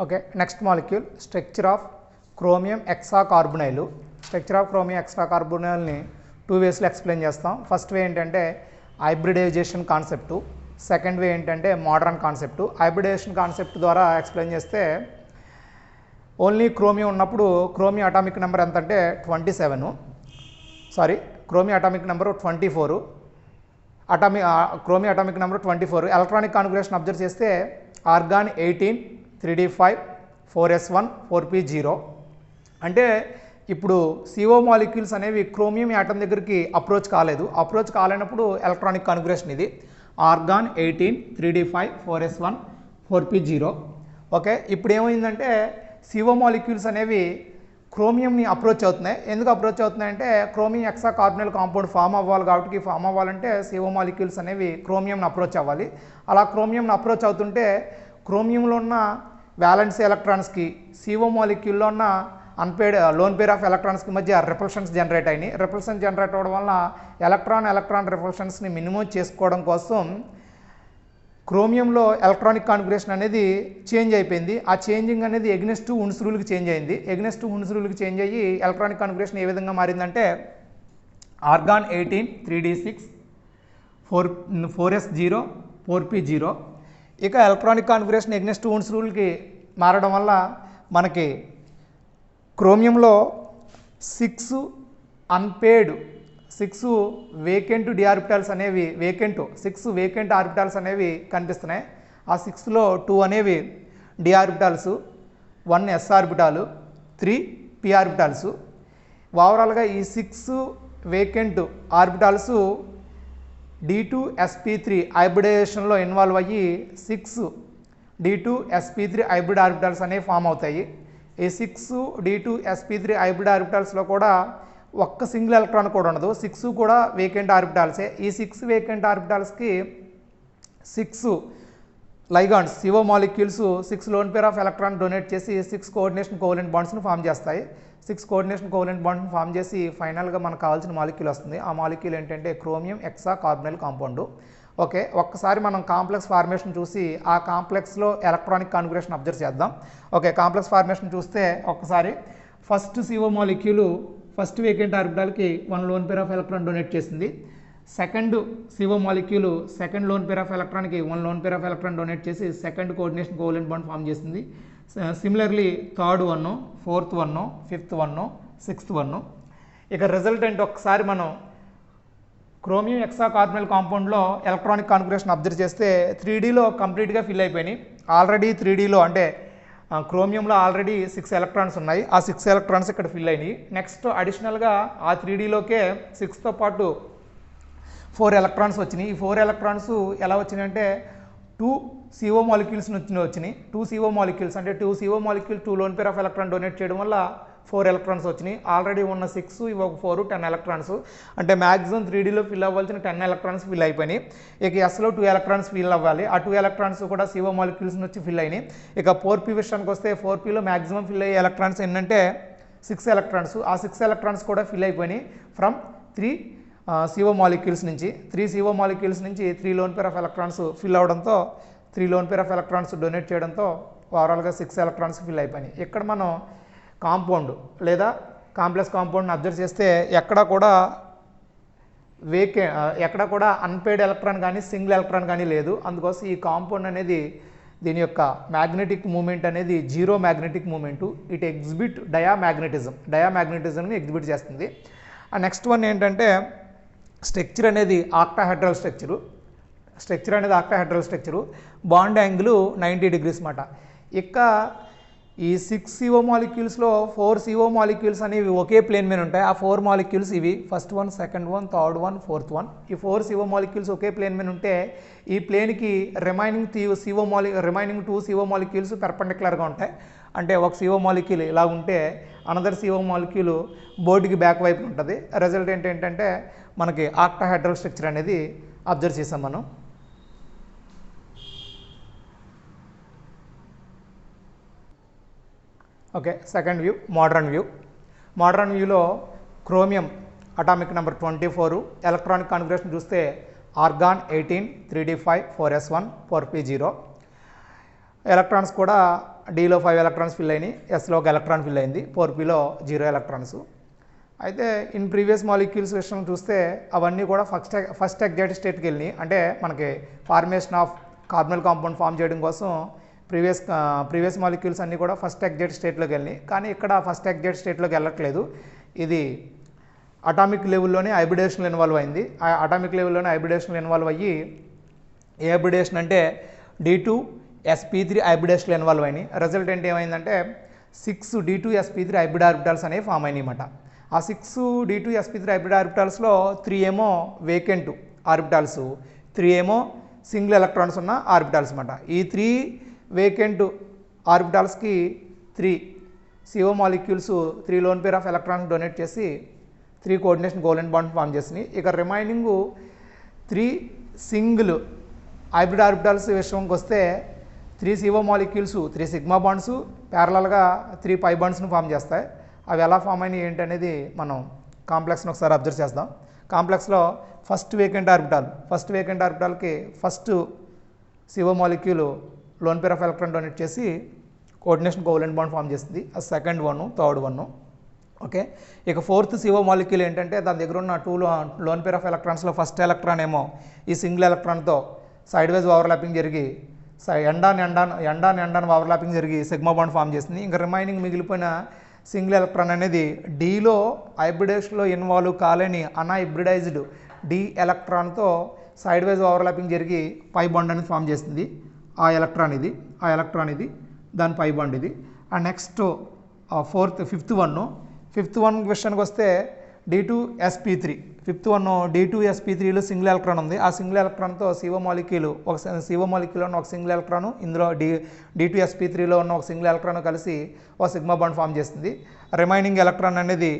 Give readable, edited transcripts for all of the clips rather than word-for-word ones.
Okay, next molecule structure of chromium hexacarbonyl. Structure of chromium హెక్సాకార్బొనైల్ని 2 వేస్లో explain చేస్తాం. First way ఏంటంటే hybridization concept, second way ఏంటంటే modern concept. Hybridization concept ద్వారా explain చేస్తే only chromium ఉన్నప్పుడు క్రోమియం అటామిక్ నెంబర్ ఎంత అంటే 27, chromium atomic number 24, chromium atomic number 24. Electronic configuration observe చేస్తే ఆర్గాన్ 18, 3d5, 4s1, 4p0. అంటే ఇప్పుడు CO మాలిక్యూల్స్ అనేవి క్రోమియం యాటమ్ దగ్గరికి అప్రోచ్ కాలేనప్పుడు ఎలక్ట్రానిక్ కాన్ఫిగరేషన్ ఇది organ 18, 3d5, 4s1, 4p0. Okay, ఇప్పుడు ఏమైందంటే CO మాలిక్యూల్స్ అనేవి క్రోమియంని అప్రోచ్ అవుతున్నాయి. ఎందుకు అప్రోచ్ అవుతున్నాయంటే క్రోమియం హెక్సాకార్బొనైల్ కాంపౌండ్ ఫామ్ అవ్వాలి కాబట్టి, ఫామ్ అవ్వాలంటే CO మాలిక్యూల్స్ అనేవి క్రోమియంని అప్రోచ్ అవ్వాలి. అలా క్రోమియంని అప్రోచ్ అవుతుంటే క్రోమియంలో ఉన్న వ్యాలెన్స్ ఎలక్ట్రాన్స్కి CO మాలిక్యూల్లో ఉన్న అన్పేడ్ లోన్ పేర్ ఆఫ్ ఎలక్ట్రాన్స్కి మధ్య రిపల్షన్స్ జనరేట్ అయినాయి. రిపల్షన్ జనరేట్ అవ్వడం వల్ల ఎలక్ట్రాన్ రిపల్షన్స్ని మినిమం చేసుకోవడం కోసం క్రోమియంలో ఎలక్ట్రానిక్ కాన్ఫిగరేషన్ అనేది చేంజ్ అయిపోయింది. ఆ చేంజింగ్ అనేది ఎగ్నెస్ట్ టు వుండ్స్ రూల్కి చేంజ్ అయింది. ఎగ్నెస్ట్ టు వుండ్స్ రూల్కి చేంజ్ అయ్యి ఎలక్ట్రానిక్ కాన్ఫిగరేషన్ ఏ విధంగా మారిందంటే ఆర్గాన్ 18, 3d6, 4s0, 4p0. ఇక electronic configuration against to Hund's రూల్కి మారడం వల్ల మనకి క్రోమియంలో 6 అన్పేడ్ 6 వేకెంట్ డిఆర్బిటాల్స్ అనేవి 6 వేకెంట్ ఆర్బిటాల్స్ అనేవి కనిపిస్తున్నాయి. ఆ 6లో 2 అనేవి డి ఆర్బిటాల్స్, 1 ఎస్ ఆర్బిటాలు, 3 పి ఆర్బిటాల్స్. ఓవరాల్గా ఈ 6 వేకెంట్ ఆర్బిటాల్స్ D2sp3 హైబ్రిడైజేషన్లో ఇన్వాల్వ్ అయ్యి 6 D2sp3 హైబ్రిడ్ ఆర్బిటాల్స్ అనేవి ఫామ్ అవుతాయి. ఈ 6 D2sp3 హైబ్రిడ్ ఆర్బిటాల్స్లో కూడా ఒక్క సింగిల్ ఎలక్ట్రాన్ కూడా ఉండదు. 6 కూడా వేకెంట్ ఆర్బిటాల్సే. ఈ 6 వేకెంట్ ఆర్బిటాల్స్కి 6 ligands CO molecules 6 lone pair of electron donate చేసి 6 కోఆర్డినేషన్ కోవలెంట్ బాండ్స్ని ఫామ్ చేస్తాయి. 6 కోఆర్డినేషన్ కోవలెంట్ బాండ్స్ని ఫామ్ చేసి ఫైనల్గా మనకు కావాల్సిన మాలిక్యూల్ వస్తుంది. ఆ మాలిక్యూల్ ఏంటంటే క్రోమియం హెక్సాకార్బొనైల్ కాంపౌండ్. ఓకే, ఒక్కసారి మనం కాంప్లెక్స్ ఫార్మేషన్ చూసి ఆ కాంప్లెక్స్లో ఎలక్ట్రానిక్ కాన్ఫిగరేషన్ అబ్జర్వ్ చేద్దాం. ఓకే, కాంప్లెక్స్ ఫార్మేషన్ చూస్తే ఒక్కసారి first CO molecule first vacant ఆర్బిటాల్కి 1 lone pair of electron donate చేసింది. Second CO molecule second lone pair of ఎలక్ట్రాన్కి 1 lone pair of electron donate చేసి second coordination covalent bond form చేసింది. Similarly third 1, fourth 1, fifth 1, sixth 1. ఇక resultant ఒక్కసారి మనం chromium హెక్సాకార్బొనైల్ కాంపౌండ్లో electronic configuration observe చేస్తే 3Dలో కంప్లీట్గా ఫిల్ అయిపోయినాయి. ఆల్రెడీ 3Dలో అంటే క్రోమియంలో ఆల్రెడీ 6 ఎలక్ట్రాన్స్ ఉన్నాయి. ఆ 6 ఎలక్ట్రాన్స్ ఇక్కడ ఫిల్ అయినాయి. నెక్స్ట్ అడిషనల్గా ఆ 3Dలోకే 6తో పాటు 4 ఎలక్ట్రాన్స్ వచ్చినాయి. ఈ 4 ఎలక్ట్రాన్స్ ఎలా వచ్చినాయి అంటే 2 CO మాలిక్యూల్స్ నుంచి వచ్చినాయి. 2 CO మాలిక్యూల్స్ అంటే 2 CO molecule 2 lone pair of electron donate చేయడం వల్ల 4 ఎలక్ట్రాన్స్ వచ్చినాయి. ఆల్రెడీ ఉన్న 6 ఇవి 4 10 ఎలక్ట్రాన్స్. అంటే మ్యాక్సిమం 3Dలో ఫిల్ అవ్వాల్సిన 10 ఎలక్ట్రాన్స్ ఫిల్ అయిపోయినాయి. ఇక ఎస్లో 2 ఎలక్ట్రాన్స్ ఫిల్ అవ్వాలి. ఆ 2 ఎలక్ట్రాన్స్ కూడా CO మాలిక్యూల్స్ నుంచి ఫిల్ అయినాయి. ఇక 4p విషయానికి వస్తే 4pలో మ్యాక్సిమం ఫిల్ అయ్యే ఎలక్ట్రాన్స్ ఏంటంటే 6 ఎలక్ట్రాన్స్. ఆ 6 ఎలక్ట్రాన్స్ కూడా ఫిల్ అయిపోయినాయి ఫ్రమ్ 3 CO మాలిక్యూల్స్ నుంచి. 3 CO మాలిక్యూల్స్ నుంచి 3 lone pair of electrons fill అవడంతో 3 lone pair of electrons donate చేయడంతో ఓవరాల్గా 6 ఎలక్ట్రాన్స్ ఫిల్ అయిపోయినాయి. ఇక్కడ మనం కాంపౌండ్ లేదా కాంప్లెక్స్ కాంపౌండ్ని అబ్జర్వ్ చేస్తే ఎక్కడ కూడా అన్పేడ్ ఎలక్ట్రాన్ కానీ సింగిల్ ఎలక్ట్రాన్ కానీ లేదు. అందుకోసం ఈ కాంపౌండ్ అనేది దీని యొక్క మ్యాగ్నెటిక్ మూమెంట్ అనేది zero magnetic moment. It exhibit డయామాగ్నెటిజంని ఎగ్జిబిట్ చేస్తుంది. ఆ నెక్స్ట్ వన్ ఏంటంటే స్ట్రక్చర్ అనేది octahedral structure. Bond angle 90 degrees మాట. ఇక ఈ 6 CO మాలిక్యూల్స్లో 4 CO మాలిక్యూల్స్ అనేవి ఒకే ప్లేన్ మీద ఉంటాయి. ఆ 4 మాలిక్యూల్స్ ఇవి ఫస్ట్ 1, సెకండ్ 1, థర్డ్ 1, ఫోర్త్ 1. ఈ 4 CO మాలిక్యూల్స్ ఒకే ప్లేన్ మీద ఉంటే ఈ ప్లేన్కి రిమైనింగ్ 2 CO మాలిక్యూల్స్ పెర్పెండిక్యులర్గా ఉంటాయి. అంటే ఒక CO మాలిక్యూల్ ఇలా ఉంటే అనదర్ CO మాలిక్యూల్ బోర్డుకి బ్యాక్ వైపు ఉంటుంది. రిజల్టెంట్ ఏంటంటే మనకి ఆక్టాహెడ్రల్ స్ట్రక్చర్ అనేది అబ్జర్వ్ చేసాం మనం. ఓకే, సెకండ్ వ్యూ మోడర్న్ వ్యూలో chromium atomic number 24 electronic configuration చూస్తే argon 18, 3d5, 4s1, 4p0. Electrons కూడా డీలో 5 ఎలక్ట్రాన్స్ ఫిల్ అయినాయి, ఎస్లో ఒక ఎలక్ట్రాన్ ఫిల్ అయింది, 4pలో 0 ఎలక్ట్రాన్స్. అయితే ఇన్ ప్రీవియస్ మాలిక్యూల్స్ విషయం చూస్తే అవన్నీ కూడా ఫస్ట్ ఎగ్జైటెడ్ స్టేట్కి వెళ్ళినాయి. అంటే మనకి formation of carbonyl compound form చేయడం కోసం ప్రీవియస్ మాలిక్యూల్స్ అన్నీ కూడా ఫస్ట్ ఎగ్జైటెడ్ స్టేట్లోకి వెళ్ళినాయి. కానీ ఇక్కడ ఫస్ట్ ఎగ్జైటెడ్ స్టేట్లోకి వెళ్ళట్లేదు, ఇది అటామిక్ లెవెల్లోనే హైబ్రిడేషన్లో ఇన్వాల్వ్ అయింది. ఆ అటామిక్ లెవెల్లోనే హైబ్రిడేషన్లో ఇన్వాల్వ్ అయ్యి ఏ హైబ్రిడేషన్ అంటే D2sp3 హైబ్రిడేషన్లో ఇన్వాల్వ్ అయినాయి. రిజల్టెంట్ ఏమైందంటే 6 D2sp3 హైబ్రిడ్ ఆర్బిటాల్స్ అనేవి ఫామ్ అయినాయి అన్నమాట. ఆ 6 D2sp3 హైబ్రిడ్ ఆర్బిటాల్స్లో 3 ఏమో వేకెంట్ ఆర్బిటాల్స్, 3 ఏమో సింగిల్ ఎలక్ట్రాన్స్ ఉన్న ఆర్బిటాల్స్ అన్నమాట. ఈ 3 వేకెంట్ ఆర్బిటాల్స్కి 3 CO molecules 3 lone pair of electrons donate చేసి 3 కోఆర్డినేషన్ కోవలెంట్ బాండ్ ఫామ్ చేసినాయి. ఇక రిమైనింగ్ 3 సింగిల్ హైబ్రిడ్ ఆర్బిటాల్స్ విషయంకి వస్తే 3 CO మాలిక్యూల్స్ 3 సిగ్మా బాండ్స్ ప్యారలల్గా 3 పై బాండ్స్ను ఫామ్ చేస్తాయి. అవి ఎలా ఫామ్ అయినాయి ఏంటి అనేది మనం కాంప్లెక్స్ని ఒకసారి అబ్జర్వ్ చేద్దాం. కాంప్లెక్స్లో ఫస్ట్ వేకెంట్ ఆర్బిటాల్కి first CO molecule lone pair of electron donate చేసి కోఆర్డినేషన్ కోవలెంట్ బాండ్ ఫామ్ చేస్తుంది. అది second one, third one. Okay, ఇక ఫోర్త్ CO మాలిక్యూల్ ఏంటంటే దాని దగ్గర ఉన్న 2 లోన్ పేర్ ఆఫ్ ఎలక్ట్రాన్స్లో ఫస్ట్ ఎలక్ట్రాన్ ఏమో ఈ సింగిల్ ఎలక్ట్రాన్తో సైడ్ వైజ్ ఓవర్లాపింగ్ జరిగి ఎండాన్ ఓవర్లాపింగ్ జరిగి సిగ్మా బాండ్ ఫామ్ చేస్తుంది. ఇంకా రిమైనింగ్ మిగిలిపోయిన సింగిల్ ఎలక్ట్రాన్ అనేది డీలో హైబ్రిడేషన్లో ఇన్వాల్వ్ కాలేని unhybridized d ఎలక్ట్రాన్తో side wise overlapping జరిగి పై బాండ్ అనేది ఫామ్ చేస్తుంది. ఆ ఎలక్ట్రాన్ ఇది దాని పై బాండ్ ఇది. అండ్ నెక్స్ట్ ఫిఫ్త్ వన్ విషయానికి వస్తే D2sp3 D2sp3లో సింగిల్ ఎలక్ట్రాన్ ఉంది. ఆ సింగిల్ ఎలక్ట్రాన్తో CO మాలిక్యూల్ ఉన్న ఒక సింగిల్ ఎలక్ట్రాను, ఇందులో D2sp3లో ఉన్న ఒక సింగిల్ ఎలక్ట్రాన్ కలిసి ఒక సిగ్మా బాండ్ ఫామ్ చేస్తుంది. రిమైనింగ్ ఎలక్ట్రాన్ అనేది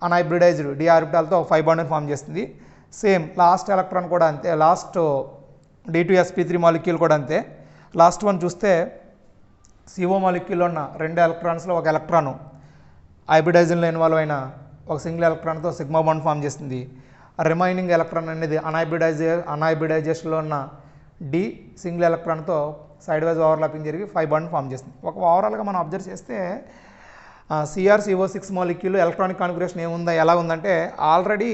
అన్హైబ్రిడైజ్డ్ డి ఆర్బిటాల్తో 5 బాండ్ ఫామ్ చేస్తుంది. సేమ్ లాస్ట్ ఎలక్ట్రాన్ కూడా అంతే, లాస్ట్ D2sp3 మాలిక్యూల్ కూడా అంతే. లాస్ట్ వన్ చూస్తే CO మాలిక్యూల్లో ఉన్న 2 ఎలక్ట్రాన్స్లో ఒక ఎలక్ట్రాను హైబ్రిడైజన్లో ఇన్వాల్వ్ అయిన ఒక సింగిల్ ఎలక్ట్రాన్తో సిగ్మా బాండ్ ఫామ్ చేస్తుంది. రిమైనింగ్ ఎలక్ట్రాన్ అనేది అన్హైబ్రిడైజేషన్లో ఉన్న డి సింగిల్ ఎలక్ట్రాన్తో సైడ్ వైజ్ ఓవర్లాపింగ్ జరిగి 5 బాండ్ ఫామ్ చేస్తుంది. ఒక ఓవరాల్గా మనం అబ్జర్వ్ చేస్తే CrCO6 మాలిక్యూల్ ఎలక్ట్రానిక్ కాన్ఫిగరేషన్ ఎలా ఉందంటే ఆల్రెడీ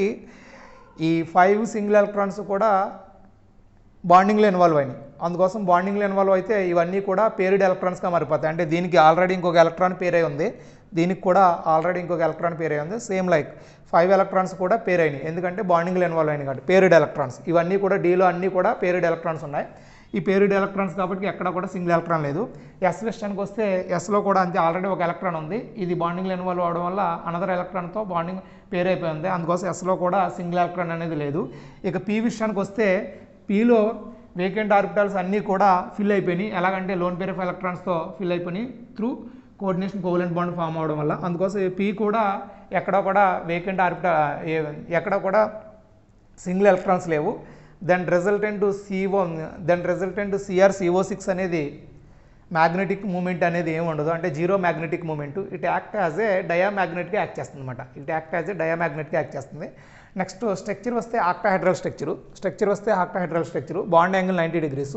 ఈ 5 సింగిల్ ఎలక్ట్రాన్స్ కూడా బాండింగ్లో ఇన్వాల్వ్ అయినాయి. అందుకోసం బాండింగ్లో ఇన్వాల్వ్ అయితే ఇవన్నీ కూడా పేరిడ్ ఎలక్ట్రాన్స్గా మారిపోతాయి. అంటే దీనికి ఆల్రెడీ ఇంకొక ఎలక్ట్రాన్ పేర్ అయి ఉంది, దీనికి కూడా ఆల్రెడీ ఇంకొక ఎలక్ట్రాన్ పేర్ అయి ఉంది. సేమ్ లైక్ 5 ఎలక్ట్రాన్స్ కూడా పేర్ అయినాయి, ఎందుకంటే బాండింగ్లో ఇన్వాల్వ్ అయినాయి కాబట్టి పేరిడ్ ఎలక్ట్రాన్స్. ఇవన్నీ కూడా డీలో అన్నీ కూడా పేరిడ్ ఎలక్ట్రాన్స్ ఉన్నాయి. ఈ పేరిడ్ ఎలక్ట్రాన్స్ కాబట్టి ఎక్కడ కూడా సింగిల్ ఎలక్ట్రాన్ లేదు. ఎస్ విషయానికి వస్తే ఎస్లో కూడా అంతే, ఆల్రెడీ ఒక ఎలక్ట్రాన్ ఉంది, ఇది బాండింగ్లో ఇన్వాల్వ్ అవడం వల్ల అనదర్ ఎలక్ట్రాన్తో బాండింగ్ పేర్ అయిపోయింది, అందుకోసం ఎస్లో కూడా సింగిల్ ఎలక్ట్రాన్ అనేది లేదు. ఇక పి విషయానికి వస్తే పిలో వేకెంట్ ఆర్బిటాల్స్ అన్నీ కూడా ఫిల్ అయిపోయినాయి. ఎలాగంటే లోన్ పేర్ ఆఫ్ ఎలక్ట్రాన్స్తో ఫిల్ అయిపోయినాయి through coordination covalent bond form అవడం వల్ల. అందుకోసం పి కూడా ఎక్కడ కూడా వేకెంట్ ఎక్కడ కూడా సింగిల్ ఎలక్ట్రాన్స్ లేవు. దెన్ రిజల్టెంట్ CrCO6 అనేది మ్యాగ్నెటిక్ మూమెంట్ అనేది ఏమి ఉండదు, అంటే zero magnetic moment. It act as a డయామ్యాగ్నెట్గా యాక్ట్ చేస్తుంది అనమాట. యాక్ట్ చేస్తుంది. నెక్స్ట్ స్ట్రక్చర్ వస్తే octahedral structure, bond angle 90 degrees.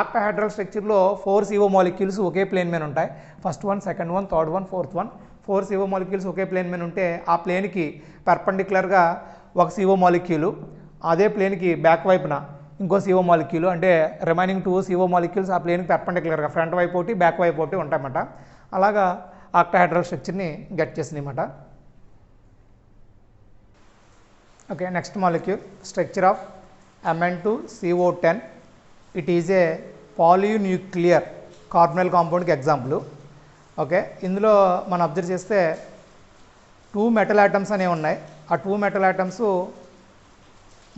Octahedral స్ట్రక్చర్లో 4 CO మాలిక్యూల్స్ ఒకే ప్లేన్ మీద ఉంటాయి. First one, second one, third one, fourth one. 4 CO molecules ఒకే ప్లేన్ మీద ఉంటే ఆ ప్లేన్కి పర్పెండిక్యులర్గా ఒక CO మాలిక్యూలు, అదే ప్లేన్కి బ్యాక్ వైపున ఇంకో CO మాలిక్యూలు, అంటే రిమైనింగ్ 2 CO మాలిక్యూల్స్ ఆ ప్లేన్కి పర్పెండిక్యులర్గా ఫ్రంట్ వైపు ఒకటి బ్యాక్ వైపు ఒకటి ఉంటాయన్నమాట. అలాగా ఆక్టాహైడ్రల్ స్ట్రక్చర్ని గెట్ చేసింది అన్నమాట. Okay, next molecule structure of Mn2CO10. It is a polynuclear carbonyl కాంపౌండ్కి ఎగ్జాంపుల్. ఓకే, ఇందులో మనం అబ్జర్వ్ చేస్తే 2 మెటల్ ఆటమ్స్ అనేవి ఉన్నాయి. ఆ 2 మెటల్ ఆటమ్స్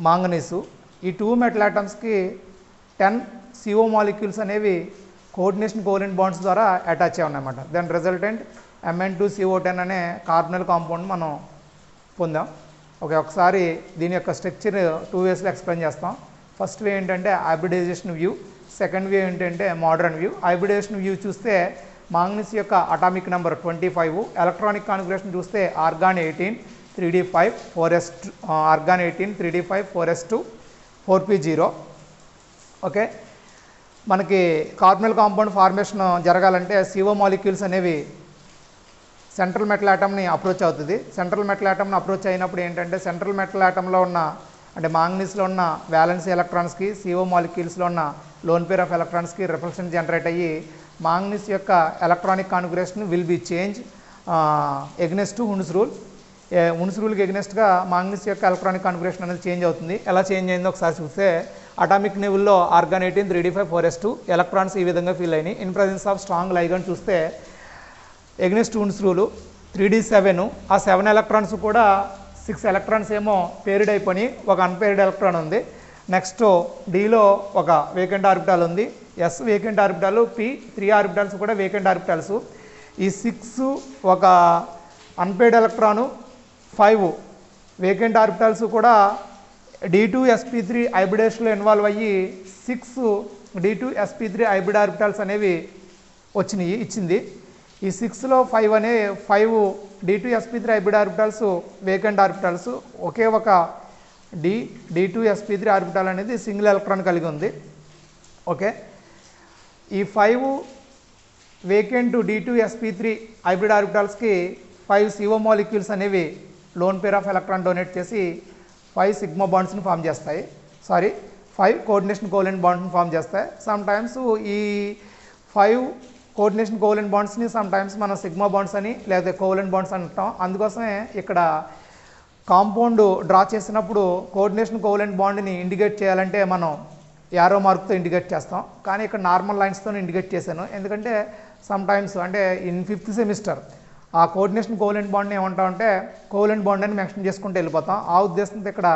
మాంగనీసు. ఈ 2 మెటల్ ఆటమ్స్కి 10 CO మాలిక్యూల్స్ అనేవి కోఆర్డినేషన్ కోవలెంట్ బాండ్స్ ద్వారా అటాచ్ అయి ఉన్నాయన్నమాట. దెన్ రిజల్టెంట్ Mn2CO10 అనే కార్బనల్ కాంపౌండ్ మనం పొందాం. ఓకే, ఒకసారి దీని యొక్క స్ట్రక్చర్ 2 వేస్లో ఎక్స్ప్లెయిన్ చేస్తాం. ఫస్ట్ వే ఏంటంటే హైబ్రిడైజేషన్ వ్యూ, సెకండ్ వే ఏంటంటే మోడర్న్ వ్యూ. హైబ్రిడైజేషన్ వ్యూ చూస్తే మాంగనీస్ యొక్క అటామిక్ నెంబర్ 25, ఎలక్ట్రానిక్ కాన్ఫిగరేషన్ చూస్తే argon 18 3d5 4s2, organ 18 3d5 4s2 4p0. Okay, మనకి కార్బనల్ కాంపౌండ్ ఫార్మేషన్ జరగాలంటే CO మాలిక్యూల్స్ అనేవి సెంట్రల్ మెటల్ ఆటమ్ని అప్రోచ్ అవుతుంది. Central metal ఆటమ్ని approach అయినప్పుడు ఏంటంటే సెంట్రల్ మెటల్ ఆటంలో ఉన్న అంటే మాంగనీస్లో ఉన్న వ్యాలెన్స్ ఎలక్ట్రాన్స్కి CO మాలిక్యూల్స్లో ఉన్న లోన్ పేర్ ఆఫ్ ఎలక్ట్రాన్స్కి రిపల్షన్ జనరేట్ అయ్యి మాంగనీస్ యొక్క electronic configuration will be change against Hund's rule. Hund's రూల్కి ఎగ్నెస్ట్గా మాంగనీస్ యొక్క ఎలక్ట్రానిక్ కాన్ఫిగరేషన్ అనేది చేంజ్ అవుతుంది. ఎలా చేంజ్ అయిందో ఒకసారి చూస్తే అటామిక్ లెవెల్లో ఆర్గాన్ 18 3d5 4s2 ఎలక్ట్రాన్స్ ఈ విధంగా ఫీల్ అయినాయి. In presence of strong ligand చూస్తే ఎగ్నెస్ట్ హున్స్ రూలు 3d7 ఆ 7 ఎలక్ట్రాన్స్ కూడా 6 ఎలక్ట్రాన్స్ ఏమో పేరిడ్ అయిపోయి ఒక అన్పేరిడ్ ఎలక్ట్రాన్ ఉంది. నెక్స్ట్ డీలో ఒక వేకెంట్ ఆర్బిటాల్ ఉంది. ఎస్ వేకెంట్ ఆర్బిటాలు, పి 3 ఆర్బిటాల్స్ కూడా వేకెంట్ ఆర్బిటాల్స్. ఈ 6 ఒక అన్పేర్డ్ ఎలక్ట్రాను 5 వేకెంట్ ఆర్బిటాల్స్ కూడా D2sp3 హైబ్రిడేషన్లో ఇన్వాల్వ్ అయ్యి 6 D2sp3 హైబ్రిడ్ ఆర్బిటాల్స్ అనేవి ఇచ్చింది. ఈ 6లో 5 D2sp3 hybrid orbitals vacant orbitals. ఒకే ఒక D2sp3 ఆర్బిటాల్ అనేది సింగిల్ ఎలక్ట్రాన్ కలిగి ఉంది. ఓకే, ఈ 5 వేకెంట్ D2sp3 హైబ్రిడ్ ఆర్బిటాల్స్కి 5 CO మాలిక్యూల్స్ అనేవి lone pair of electron donate చేసి 5 సిగ్మా బాండ్స్ని ఫామ్ చేస్తాయి. 5 కోఆర్డినేషన్ కోవలెంట్ బాండ్స్ని ఫామ్ చేస్తాయి. సమ్ టైమ్స్ ఈ 5 కోఆర్డినేషన్ కోవలెంట్ బాండ్స్ని సమ్ టైమ్స్ మనం సిగ్మా బాండ్స్ అని లేదా కోవలెంట్ బాండ్స్ అంటాం. అందుకోసమే ఇక్కడ కాంపౌండ్ డ్రా చేసినప్పుడు కోఆర్డినేషన్ కోవలెంట్ బాండ్ని ఇండికేట్ చేయాలంటే మనం యారో మార్క్తో ఇండికేట్ చేస్తాం. కానీ ఇక్కడ నార్మల్ లైన్స్తో ఇండికేట్ చేశాను. ఎందుకంటే సమ్ టైమ్స్ అంటే ఇన్ 5th సెమిస్టర్ ఆ కోఆర్డినేషన్ కోవలెంట్ బాండ్ని ఏమంటామంటే కోవలెంట్ బాండ్ అని మెన్షన్ చేసుకుంటూ వెళ్ళిపోతాం. ఆ ఉద్దేశంతో ఇక్కడ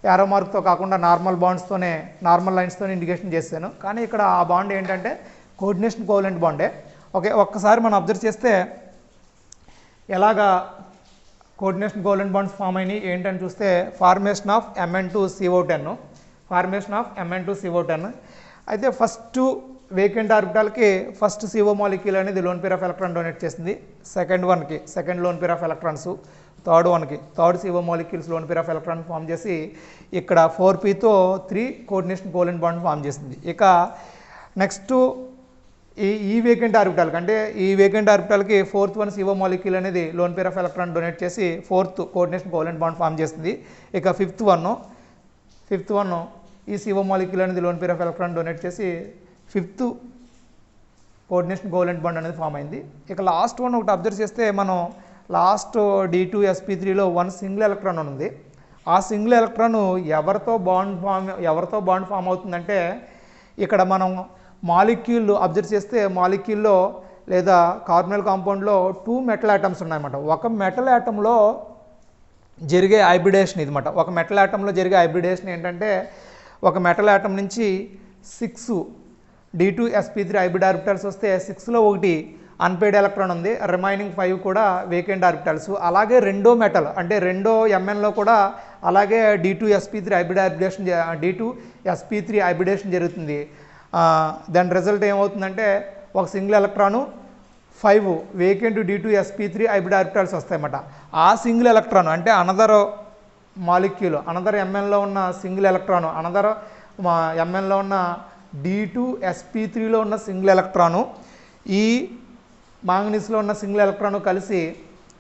యారో మార్క్తో కాకుండా నార్మల్ బాండ్స్తోనే నార్మల్ లైన్స్తోనే ఇండికేషన్ చేశాను. కానీ ఇక్కడ ఆ బాండ్ ఏంటంటే కోఆర్డినేషన్ కోవలెంట్ బాండే. ఓకే, ఒక్కసారి మనం అబ్జర్వ్ చేస్తే ఎలాగా కోఆర్డినేషన్ కోవలెంట్ బాండ్స్ ఫామ్ అయినాయి ఏంటని చూస్తే formation of Mn2CO10 formation of Mn2CO10. అయితే ఫస్ట్ వేకెంట్ ఆర్బిటాల్కి ఫస్ట్ CO మాలిక్యూల్ అనేది lone pair of electron donate చేసింది. Second lone pair of electrons, third CO molecules lone pair of electron form చేసి ఇక్కడ 4p-తో 3 కోఆర్డినేషన్ కోవలెంట్ బాండ్ ఫామ్ చేసింది. ఇక next ఈ వేకెంట్ ఆర్బిటాల్కి అంటే ఈ వేకెంట్ ఆర్బిటాల్కి 4th వన్ CO మాలిక్యూల్ అనేది lone pair of electron donate చేసి 4th coordination covalent bond form చేస్తుంది. ఇక ఫిఫ్త్ వన్ ఈ CO మాలిక్యూల్ అనేది lone pair of electron donate చేసి 5th కోఆర్డినేషన్ కోవలెంట్ బాండ్ అనేది ఫామ్ అయింది. ఇక లాస్ట్ వన్ ఒకటి అబ్జర్వ్ చేస్తే మనం లాస్ట్ D2sp3లో 1 సింగిల్ ఎలక్ట్రాన్ ఉంది. ఆ సింగిల్ ఎలక్ట్రాన్ ఎవరితో బాండ్ ఫామ్ అవుతుందంటే ఇక్కడ మనం మాలిక్యూల్ అబ్జర్వ్ చేస్తే మాలిక్యూల్లో లేదా కార్బనల్ కాంపౌండ్లో 2 మెటల్ ఆటమ్స్ ఉన్నాయన్నమాట. ఒక మెటల్ ఆటంలో జరిగే హైబ్రిడేషన్ ఇదన్నమాట. ఒక మెటల్ ఆటంలో జరిగే హైబ్రిడేషన్ ఏంటంటే ఒక మెటల్ ఆటం నుంచి 6 D2sp3 హైబ్రిడ్ ఆర్బిటాల్స్ వస్తే 6లో ఒకటి అన్పేర్డ్ ఎలక్ట్రాన్ ఉంది, రిమైనింగ్ 5 కూడా వేకెంట్ ఆర్బిటాల్స్. అలాగే రెండో మెటల్ అంటే రెండో Mnలో కూడా అలాగే D2sp3 హైబ్రిడేషన్ జరుగుతుంది. దాని రిజల్ట్ ఏమవుతుందంటే ఒక single electron 5 vacant D2sp3 hybrid orbitals వస్తాయన్నమాట. ఆ సింగిల్ ఎలక్ట్రాన్ అంటే అనదర్ మాలిక్యూల్ అనదర్ Mnలో ఉన్న సింగిల్ ఎలక్ట్రాను అనదర్ Mnలో ఉన్న D2sp3లో ఉన్న సింగిల్ ఎలక్ట్రాను ఈ మాంగనీస్లో ఉన్న సింగిల్ ఎలక్ట్రాను కలిసి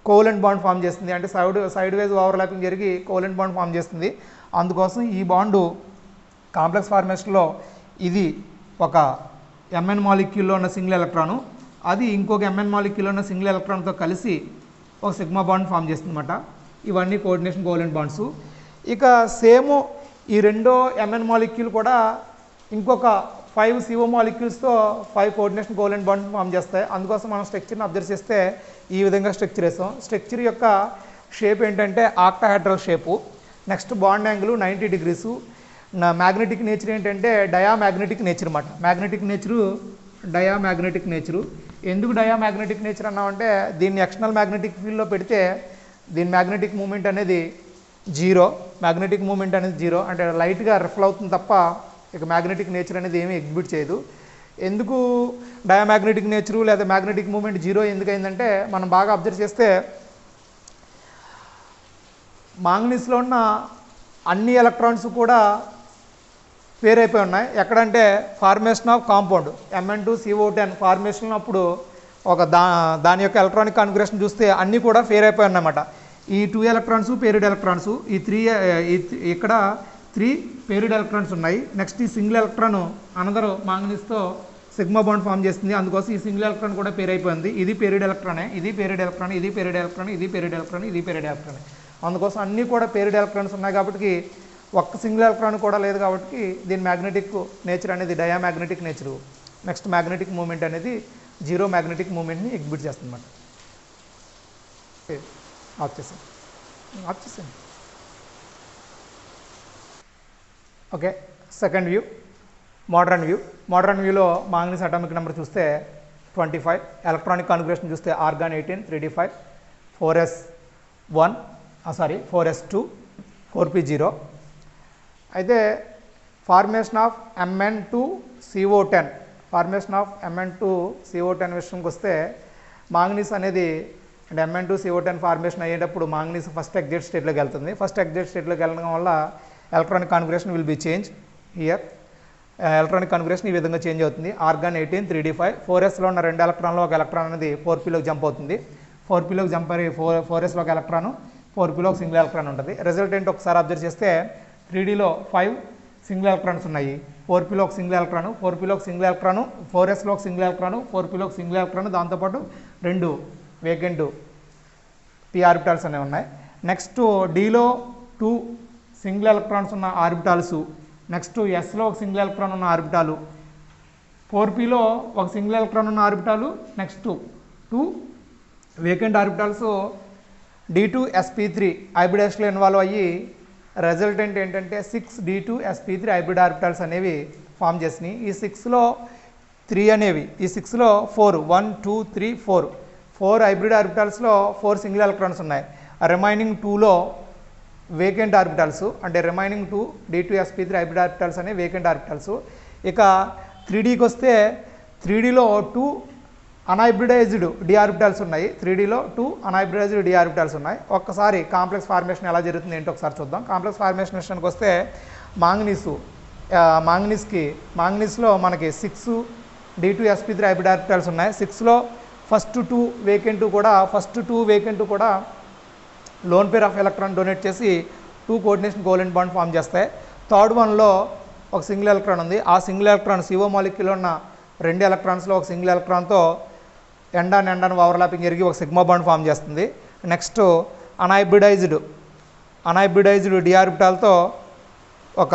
కోవలెంట్ బాండ్ ఫామ్ చేస్తుంది. అంటే సైడ్ వైజ్ ఓవర్లాపింగ్ జరిగి కోవలెంట్ బాండ్ ఫామ్ చేస్తుంది. అందుకోసం ఈ బాండు కాంప్లెక్స్ ఫార్మేషన్లో ఇది ఒక Mn మాలిక్యూల్లో ఉన్న సింగిల్ ఎలక్ట్రాను అది ఇంకొక Mn మాలిక్యూల్లో ఉన్న సింగిల్ ఎలక్ట్రాన్తో కలిసి ఒక సిగ్మా బాండ్ ఫామ్ చేస్తుంది అన్నమాట. ఇవన్నీ కోఆర్డినేషన్ కోవలెంట్ బాండ్స్. ఇక సేమ్ ఈ రెండో Mn మాలిక్యూల్ కూడా ఇంకొక 5 CO మాలిక్యూల్స్తో 5 కోఆర్డినేషన్ కోవలెంట్ బాండ్స్ ఫామ్ చేస్తాయి. అందుకోసం మనం స్ట్రక్చర్ని అబ్జర్వ్ చేస్తే ఈ విధంగా స్ట్రక్చర్ వేస్తాం. స్ట్రక్చర్ యొక్క షేప్ ఏంటంటే octahedral shape. Next bond angle 90 degrees. Magnetic nature ఏంటంటే డయామ్యాగ్నెటిక్ నేచర్ అన్నమాట. డయామ్యాగ్నెటిక్ నేచరు. ఎందుకు డయామ్యాగ్నెటిక్ నేచర్ అన్నామంటే దీన్ని ఎక్స్టర్నల్ మ్యాగ్నెటిక్ ఫీల్డ్లో పెడితే దీని మ్యాగ్నెటిక్ మూమెంట్ అనేది 0. అంటే లైట్గా రిఫ్ల్ అవుతుంది తప్ప ఇక మ్యాగ్నెటిక్ నేచర్ అనేది ఏమీ ఎగ్జిబిట్ చేయదు. ఎందుకు డయామ్యాగ్నెటిక్ నేచరు లేదా మ్యాగ్నెటిక్ మూమెంట్ 0 ఎందుకైందంటే మనం బాగా అబ్జర్వ్ చేస్తే మాంగనీస్లో ఉన్న అన్ని ఎలక్ట్రాన్స్ కూడా పేర్ అయిపోయి ఉన్నాయి. ఎక్కడంటే formation of compound Mn2CO10 formation అప్పుడు ఒక దాని యొక్క ఎలక్ట్రానిక్ కాన్ఫిగరేషన్ చూస్తే అన్నీ కూడా పేర్ అయిపోయి ఉన్నాయన్నమాట. ఈ 2 ఎలక్ట్రాన్స్ పేరిడ్ ఎలక్ట్రాన్స్, ఈ 3 ఇక్కడ 3 పేరిడ్ ఎలక్ట్రాన్స్ ఉన్నాయి. నెక్స్ట్ ఈ సింగిల్ ఎలక్ట్రాన్ అనదర్ మాంగనీస్తో సిగ్మా బాండ్ ఫామ్ చేస్తుంది. అందుకోసం ఈ సింగిల్ ఎలక్ట్రాన్ కూడా పేర్ అయిపోయింది. ఇది పేరిడ్ ఎలక్ట్రానే, ఇది పేరిడ్ ఎలక్ట్రాన్, ఇది పేరిడ్ ఎలక్ట్రాన్, ఇది పేరిడ్ ఎలక్ట్రాన్, ఇది పేరిడ్ ఎలక్ట్రాన్. అందుకోసం అన్నీ కూడా పేరిడ్ ఎలక్ట్రాన్స్ ఉన్నాయి కాబట్టి ఒక్క సింగిల్ ఎలక్ట్రాన్ కూడా లేదు కాబట్టి దీని మ్యాగ్నెటిక్ నేచర్ అనేది డయామ్యాగ్నెటిక్ నేచరు. నెక్స్ట్ మ్యాగ్నెటిక్ మూమెంట్ అనేది జీరో మ్యాగ్నెటిక్ మూమెంట్ని ఎగ్జిబిట్ చేస్తుంది అన్నమాట. ఆఫ్ చేసాను. ఓకే, సెకండ్ వ్యూ మోడర్న్ వ్యూలో మాంగనీస్ అటామిక్ నెంబర్ చూస్తే 25, ఎలక్ట్రానిక్ కాన్ఫిగరేషన్ చూస్తే ఆర్గాన్ 18 3d5 4s2 4p0. అయితే ఫార్మేషన్ ఆఫ్ Mn2CO10 విషయంకి వస్తే మాంగనీస్ అనేది అంటే Mn2CO10 ఫార్మేషన్ అయ్యేటప్పుడు మాంగనీస్ ఫస్ట్ ఎగ్జైట్ స్టేట్లోకి వెళ్తుంది. ఫస్ట్ ఎగ్జైట్ స్టేట్లోకి వెళ్ళడం వల్ల electronic configuration will be change here. Electronic configuration ఈ విధంగా చేంజ్ అవుతుంది. ఆర్గాన్ 18 3d5 4sలో ఉన్న 2 ఎలక్ట్రాన్లో ఒక ఎలక్ట్రాన్ అనేది 4pలోకి జంప్ అవుతుంది. 4pలోకి జంప్ అయ్యి 4sలో ఒక ఎలక్ట్రాన్ 4pలో ఒక సింగిల్ ఎలక్ట్రాన్ ఉంటుంది. రిజల్టెంట్ ఒకసారి అబ్జర్వ్ చేస్తే 3dలో 5 సింగిల్ ఎలక్ట్రాన్స్ ఉన్నాయి. 4pలో ఒక సింగిల్ ఎలక్ట్రాన్, 4pలో ఒక సింగిల్ ఎలక్ట్రాన్, 4sలో ఒక సింగిల్ ఎలక్ట్రాన్, 4pలో ఒక సింగిల్ ఎలక్ట్రాన్, దాంతోపాటు 2 వేకెంట్ p ఆర్బిటాల్స్ అనేవి ఉన్నాయి. నెక్స్ట్ డీలో 2 సింగిల్ ఎలక్ట్రాన్స్ ఉన్న ఆర్బిటాల్స్, నెక్స్ట్ ఎస్లో ఒక సింగిల్ ఎలక్ట్రాన్ ఉన్న ఆర్బిటాలు, 4pలో ఒక సింగిల్ ఎలక్ట్రాన్ ఉన్న orbital, next 2 vacant orbitals D2sp3 హైబ్రిడేషన్లో ఇన్వాల్వ్ అయ్యి రిజల్టెంట్ ఏంటంటే 6D2sp3 హైబ్రిడ్ ఆర్బిటాల్స్ అనేవి ఫామ్ చేసినాయి. ఈ 6లో 3 అనేవి, ఈ 6లో 4 1 2 3 4 హైబ్రిడ్ ఆర్బిటాల్స్లో 4 సింగిల్ ఎలక్ట్రాన్స్ ఉన్నాయి. రిమైనింగ్ 2లో వేకెంట్ ఆర్బిటాల్స్ అంటే రిమైనింగ్ 2 D2sp3 హైబ్రిడ్ ఆర్బిటాల్స్ అనేవి వేకెంట్ ఆర్బిటాల్స్. ఇక 3Dకి వస్తే 3Dలో 2 అన్హైబ్రిడైజ్డ్ డి ఆర్బిటాల్స్ ఉన్నాయి. 3Dలో 2 అన్హైబ్రిడైజ్డ్ డి ఆర్బిటాల్స్ ఉన్నాయి. ఒక్కసారి కాంప్లెక్స్ ఫార్మేషన్ ఎలా జరుగుతుంది ఏంటో ఒకసారి చూద్దాం. కాంప్లెక్స్ ఫార్మేషన్ విషయానికి వస్తే మాంగనీస్లో మనకి 6 D2sp3 హైబ్రిడ్ ఆర్బిటాల్స్ ఉన్నాయి. 6లో ఫస్ట్ 2 వేకెంట్ కూడా lone pair of electron donate చేసి 2 కోఆర్డినేషన్ కోవలెంట్ బాండ్ ఫామ్ చేస్తాయి. థర్డ్ వన్లో ఒక సింగిల్ ఎలక్ట్రాన్ ఉంది. ఆ సింగిల్ ఎలక్ట్రాన్ CO మాలిక్యూల్లో ఉన్న 2 ఎలక్ట్రాన్స్లో ఒక సింగిల్ ఎలక్ట్రాన్తో ఎండ్ ఓవర్లాపింగ్ జరిగి ఒక సిగ్మా బాండ్ ఫామ్ చేస్తుంది. నెక్స్ట్ అన్హైబ్రిడైజ్డ్ డి ఆర్బిటాల్తో ఒక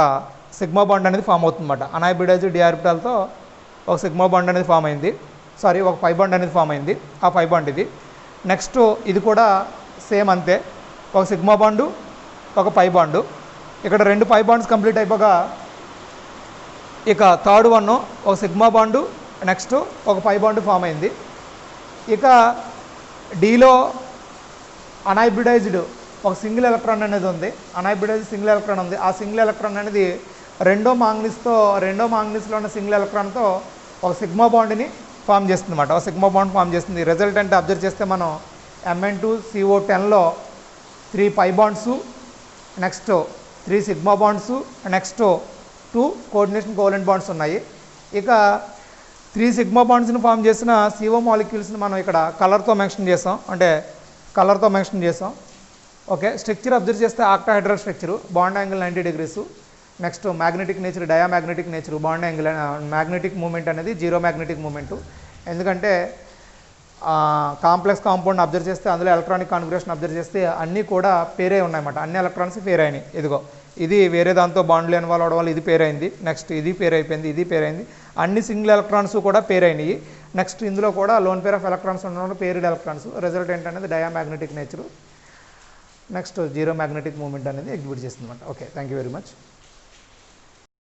సిగ్మా బాండ్ అనేది ఫామ్ అవుతుందన్నమాట. అన్హైబ్రిడైజ్డ్ డి ఆర్బిటాల్తో ఒక సిగ్మా బాండ్ అనేది ఫామ్ అయింది, ఒక పై బాండ్ అనేది ఫామ్ అయింది. ఆ పై బాండ్ ఇది. నెక్స్ట్ ఇది కూడా సేమ్ అంతే, ఒక సిగ్మా బాండు ఒక పై బాండు. ఇక్కడ 2 పై బాండ్స్ కంప్లీట్ అయిపోగా ఇక థర్డ్ వన్ ఒక సిగ్మా బాండు నెక్స్ట్ ఒక పై బాండు ఫామ్ అయింది. ఇక డీలో అన్హైబ్రిడైజ్డ్ ఒక సింగిల్ ఎలక్ట్రాన్ అనేది ఉంది, అన్హైబ్రిడైజ్డ్ సింగిల్ ఎలక్ట్రాన్ ఉంది. ఆ సింగిల్ ఎలక్ట్రాన్ అనేది రెండో మాంగనీస్లో ఉన్న సింగిల్ ఎలక్ట్రాన్తో ఒక సిగ్మా బాండ్ని ఫామ్ చేస్తుంది అన్నమాట. ఒక సిగ్మా బాండ్ ఫామ్ చేస్తుంది. రిజల్టెంట్ అబ్జర్వ్ చేస్తే మనం Mn2CO10లో 3 pi bonds, next 3 sigma bonds, next 2 coordination covalent bonds ఉన్నాయి. ఇక 3 సిగ్మా బాండ్స్ని ఫామ్ చేసిన CO మాలిక్యూల్స్ని మనం ఇక్కడ కలర్తో మెన్షన్ చేసాం. ఓకే, స్ట్రక్చర్ అబ్జర్వ్ చేస్తే octahedral structure, bond angle 90 degrees. Next magnetic nature diamagnetic nature, bond angle magnetic moment అనేది జీరో మ్యాగ్నెటిక్ మూమెంటు. ఎందుకంటే కాంప్లెక్స్ కాంపౌండ్ అబ్జర్వ్ చేస్తే అందులో ఎలక్ట్రానిక్ కాన్ఫిగరేషన్ అబ్జర్వ్ చేస్తే అన్నీ కూడా పేరే ఉన్నాయన్నమాట. అన్ని ఎలక్ట్రాన్స్ పేర్ అయినాయి. ఇదిగో ఇది వేరే దాంతో బాండ్లు ఇన్వాల్వ్ అవడం వల్ల ఇది పేర్ అయింది, నెక్స్ట్ ఇది పేర్ అయిపోయింది, ఇది పేర్ అయింది. అన్ని సింగిల్ ఎలక్ట్రాన్స్ కూడా పేర్ అయినాయి. నెక్స్ట్ ఇందులో కూడా లోన్ పేర్ ఆఫ్ ఎలక్ట్రాన్స్ ఉండడం పేరిడ్ ఎలక్ట్రాన్స్. రిజల్ట్ ఏంటనేది diamagnetic nature, next zero magnetic moment అనేది ఎగ్జిబిట్ చేస్తుంది అనమాట. Okay, thank you very much.